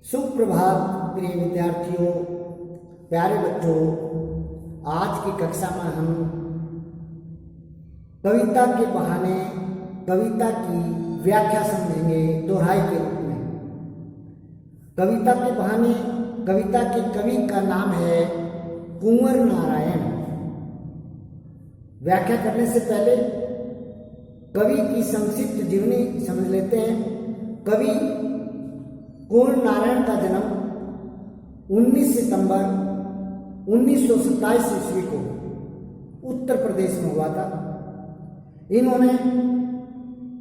सुप्रभात प्रिय विद्यार्थियों, प्यारे बच्चों। आज की कक्षा में हम कविता के बहाने कविता की व्याख्या समझेंगे दोहराई के रूप में। कविता के बहाने कविता के कवि का नाम है कुंवर नारायण। व्याख्या करने से पहले कवि की संक्षिप्त जीवनी समझ लेते हैं। कवि कुंवर नारायण का जन्म 19 सितंबर 1927 ईस्वी को उत्तर प्रदेश में हुआ था। इन्होंने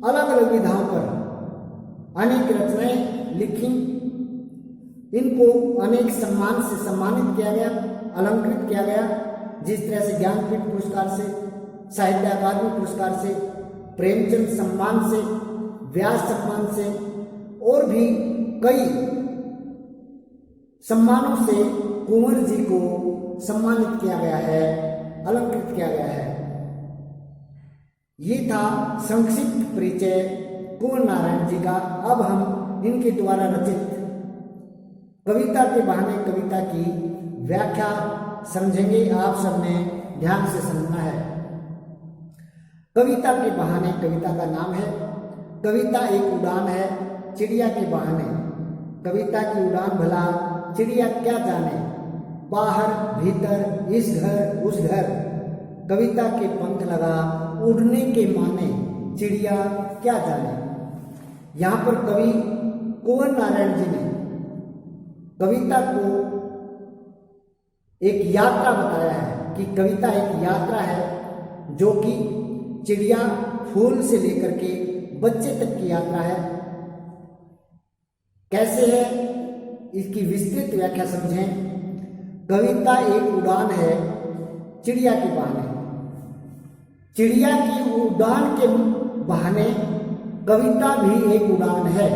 अलग अलग विधाओं पर अनेक रचनाएं लिखी। इनको अनेक सम्मान से सम्मानित किया गया, अलंकृत किया गया। जिस तरह से ज्ञानपीठ पुरस्कार से, साहित्य अकादमी पुरस्कार से, प्रेमचंद सम्मान से, व्यास सम्मान से और भी कई सम्मानों से कुंवर जी को सम्मानित किया गया है, अलंकृत किया गया है। ये था संक्षिप्त परिचय कुंवर नारायण जी का। अब हम इनके द्वारा रचित कविता के बहाने कविता की व्याख्या समझेंगे। आप सबने ध्यान से समझना है। कविता के बहाने कविता का नाम है। कविता एक उड़ान है चिड़िया के बहाने। कविता की उड़ान भला चिड़िया क्या जाने, बाहर भीतर इस घर उस घर। कविता के पंख लगा उड़ने के माने, चिड़िया क्या जाने। यहाँ पर कवि कुंवर नारायण जी ने कविता को एक यात्रा बताया है कि कविता एक यात्रा है जो कि चिड़िया फूल से लेकर के बच्चे तक की यात्रा है। कैसे है इसकी विस्तृत व्याख्या समझें। कविता एक उड़ान है चिड़िया के बहाने। चिड़िया की उड़ान के बहाने कविता भी एक उड़ान है।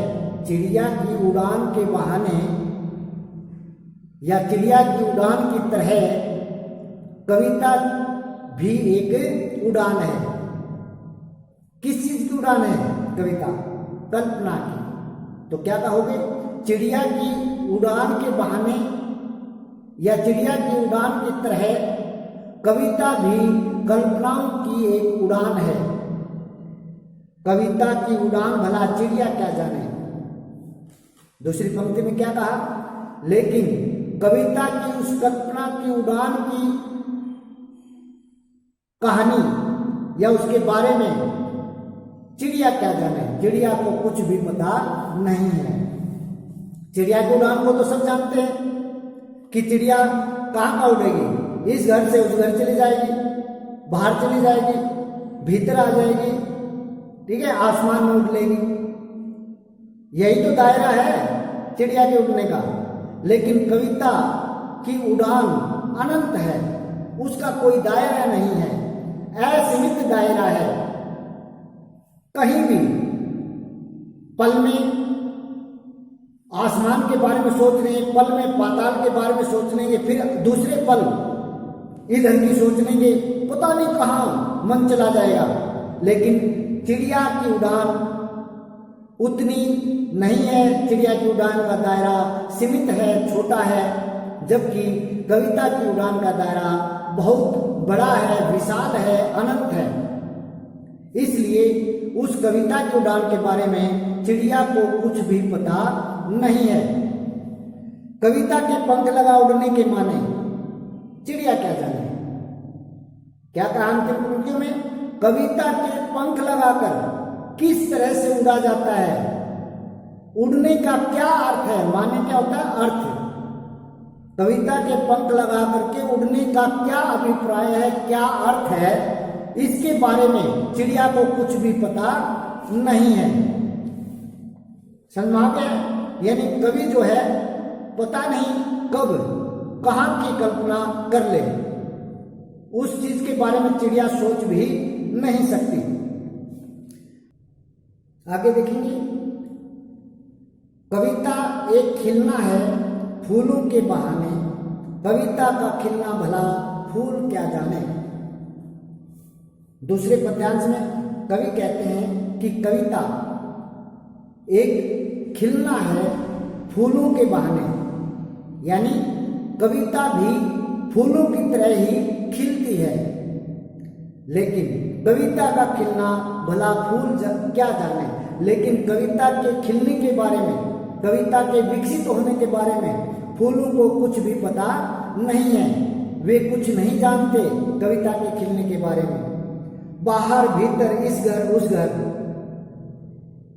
चिड़िया की उड़ान के बहाने या चिड़िया की उड़ान की तरह कविता भी एक उड़ान है। किस चीज की उड़ान है कविता? कल्पना की। तो क्या कहोगे? चिड़िया की उड़ान के बहाने या चिड़िया की उड़ान की तरह कविता भी कल्पनाओं की एक उड़ान है। कविता की उड़ान भला चिड़िया क्या जाने। दूसरी पंक्ति में क्या कहा? लेकिन कविता की उस कल्पना की उड़ान की कहानी या उसके बारे में चिड़िया क्या जाने। चिड़िया को कुछ भी पता नहीं है। चिड़िया की उड़ान को तो सब जानते हैं कि चिड़िया कहाँ का उड़ेगी। इस घर से उस घर चली जाएगी, बाहर चली जाएगी, भीतर आ जाएगी, ठीक है, आसमान में उड़ लेगी। यही तो दायरा है चिड़िया के उड़ने का। लेकिन कविता की उड़ान अनंत है, उसका कोई दायरा नहीं है, असीमित दायरा है। कहीं भी पल में आसमान के बारे में सोच लेंगे, पल में पाताल के बारे में सोच लेंगे, फिर दूसरे पल इधर की सोच लेंगे, पता नहीं कहाँ मन चला जाएगा। लेकिन चिड़िया की उड़ान उतनी नहीं है। चिड़िया की उड़ान का दायरा सीमित है, छोटा है, जबकि कविता की उड़ान का दायरा बहुत बड़ा है, विशाल है, अनंत है। इसलिए उस कविता की उड़ान के बारे में चिड़िया को कुछ भी पता नहीं है। कविता के पंख लगा उड़ने के माने, चिड़िया क्या जाने। क्या कहा अंतिम पंक्तियों में? कविता के पंख लगाकर किस तरह से उड़ा जाता है। उड़ने का क्या अर्थ है? माने क्या होता है? अर्थ। कविता के पंख लगा करके उड़ने का क्या अभिप्राय है, क्या अर्थ है, इसके बारे में चिड़िया को कुछ भी पता नहीं है। समझ में आ गया? यानी कवि जो है पता नहीं कब कहाँ की कल्पना कर ले, उस चीज के बारे में चिड़िया सोच भी नहीं सकती। आगे देखेंगे। कविता एक खिलना है फूलों के बहाने। कविता का खिलना भला फूल क्या जाने। दूसरे पद्यांश में कवि कहते हैं कि कविता एक खिलना है फूलों के बहाने, यानी कविता भी फूलों की तरह ही खिलती है। लेकिन कविता का खिलना भला फूल क्या जाने, लेकिन कविता के खिलने के बारे में, कविता के विकसित होने के बारे में फूलों को कुछ भी पता नहीं है। वे कुछ नहीं जानते कविता के खिलने के बारे में। बाहर भीतर इस घर उस घर,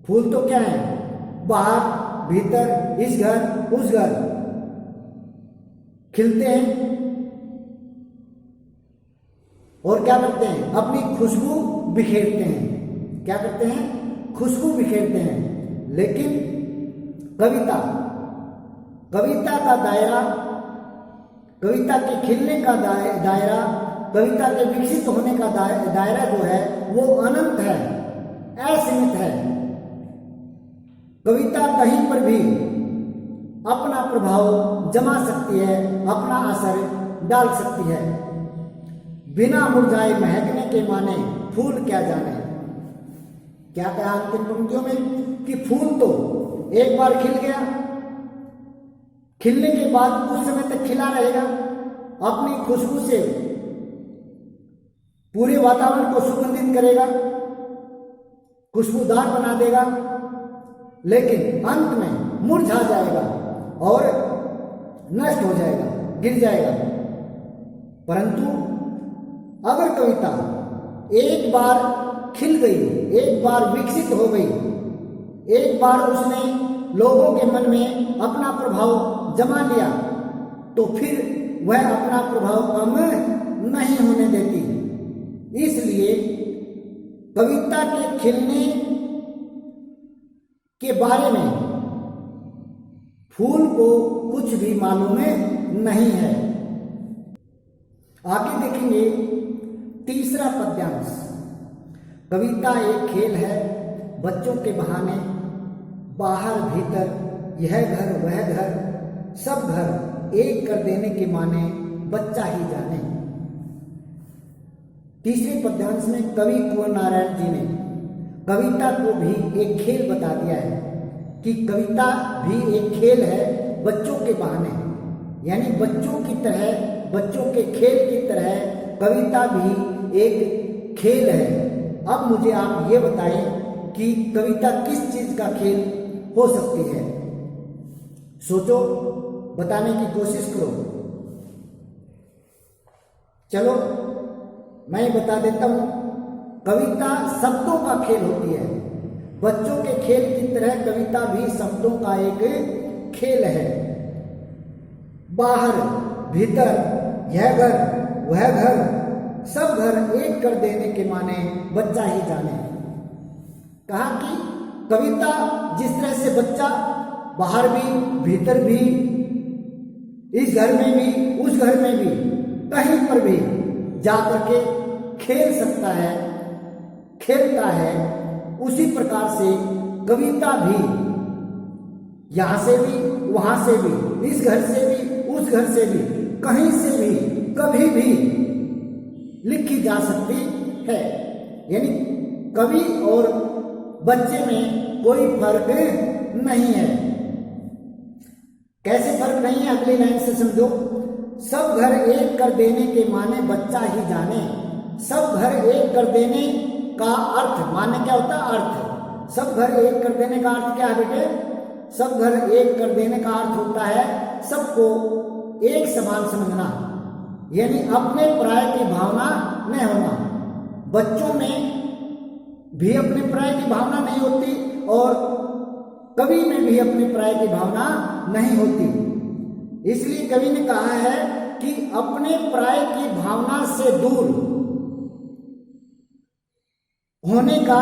फूल तो क्या है, बाहर भीतर इस घर उस घर खिलते हैं और क्या करते हैं, अपनी खुशबू बिखेरते हैं। क्या करते हैं, खुशबू बिखेरते हैं। लेकिन कविता, कविता का दायरा, कविता के खिलने का दायरा, कविता के विकसित होने का दायरा जो है वो अनंत है, असीमित है। कविता कहीं पर भी अपना प्रभाव जमा सकती है, अपना असर डाल सकती है। बिना मुरझाए महकने के माने फूल क्या जाने। क्या कहा अंतिम पंक्तियों में कि फूल तो एक बार खिल गया, खिलने के बाद कुछ समय तक खिला रहेगा, अपनी खुशबू से पूरे वातावरण को सुगंधित करेगा, खुशबूदार बना देगा, लेकिन अंत में मुरझा जाएगा और नष्ट हो जाएगा, गिर जाएगा। परंतु अगर कविता एक बार खिल गई, एक बार विकसित हो गई, एक बार उसने लोगों के मन में अपना प्रभाव जमा लिया, तो फिर वह अपना प्रभाव कम नहीं होने देती। इसलिए कविता के खिलने के बारे में फूल को कुछ भी मालूम नहीं है। आगे देखेंगे तीसरा पद्यांश। कविता एक खेल है, बच्चों के बहाने, बाहर भीतर यह घर वह घर, सब घर एक कर देने के माने बच्चा ही जाने। तीसरे पद्यांश में कवि कुंवर नारायण जी ने कविता को भी एक खेल बता दिया है कि कविता भी एक खेल है बच्चों के बहाने, यानी बच्चों की तरह, बच्चों के खेल की तरह कविता भी एक खेल है। अब मुझे आप ये बताएं कि कविता किस चीज का खेल हो सकती है। सोचो, बताने की कोशिश करो। चलो मैं बता देता हूं, कविता शब्दों का खेल होती है। बच्चों के खेल की तरह कविता भी शब्दों का एक खेल है। बाहर भीतर यह घर वह घर, सब घर एक कर देने के माने बच्चा ही जाने। कहा कि कविता जिस तरह से बच्चा बाहर भी भीतर भी, इस घर में भी उस घर में भी, कहीं पर भी जाकर के खेल सकता है, खेलता है, उसी प्रकार से कविता भी यहां से भी वहां से भी, इस घर से भी उस घर से भी, कहीं से भी कभी भी लिखी जा सकती है। यानी कवि और बच्चे में कोई फर्क नहीं है। कैसे फर्क नहीं है, अगली लाइन से समझो। सब घर एक कर देने के माने बच्चा ही जाने। सब घर एक कर देने का अर्थ, माने क्या होता है, अर्थ। सब घर एक कर देने का अर्थ क्या है बेटे? सब घर एक कर देने का अर्थ होता है सबको एक समान समझना, यानी अपने पराये की भावना न होना। बच्चों में भी अपने पराये की भावना नहीं होती और कवि में भी अपने पराये की भावना नहीं होती। इसलिए कवि ने कहा है कि अपने पराये की भावना से दूर होने का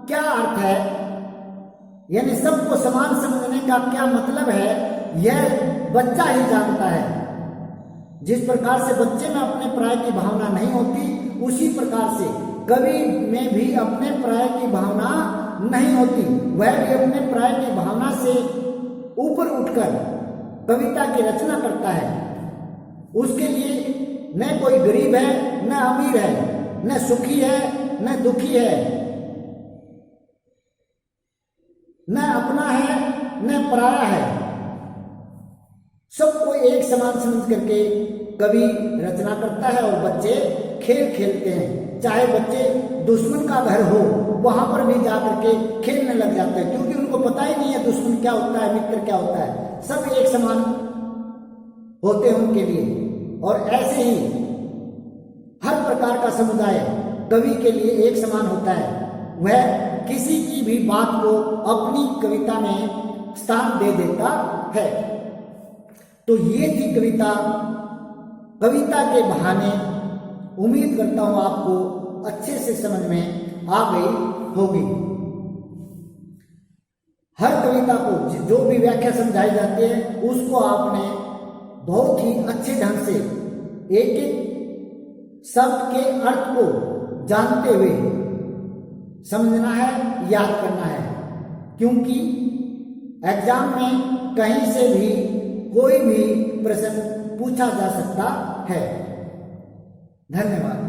क्या अर्थ है, यानी सबको समान समझने का क्या मतलब है, यह बच्चा ही जानता है। जिस प्रकार से बच्चे में अपने पराये की भावना नहीं होती, उसी प्रकार से कवि में भी अपने पराये की भावना नहीं होती। वह भी अपने पराये की भावना से ऊपर उठकर कविता की रचना करता है। उसके लिए न कोई गरीब है, न अमीर है, न सुखी है, न दुखी है, न अपना है, न पराया है। सबको एक समान समझ करके कवि रचना करता है और बच्चे खेल खेलते हैं। चाहे बच्चे दुश्मन का घर हो वहां पर भी जाकर के खेलने लग जाते हैं, क्योंकि उनको पता ही नहीं है दुश्मन क्या होता है, मित्र क्या होता है। सब एक समान होते हैं उनके लिए। और ऐसे ही हर प्रकार का समुदाय कवि के लिए एक समान होता है। वह किसी की भी बात को अपनी कविता में स्थान दे देता है। तो ये थी कविता। कविता के बहाने उम्मीद करता हूं आपको अच्छे से समझ में आ गई होगी। हर कविता को जो भी व्याख्या समझाई जाती है उसको आपने बहुत ही अच्छे ढंग से एक एक शब्द के अर्थ को जानते हुए समझना है, याद करना है, क्योंकि एग्जाम में कहीं से भी कोई भी प्रश्न पूछा जा सकता है। धन्यवाद।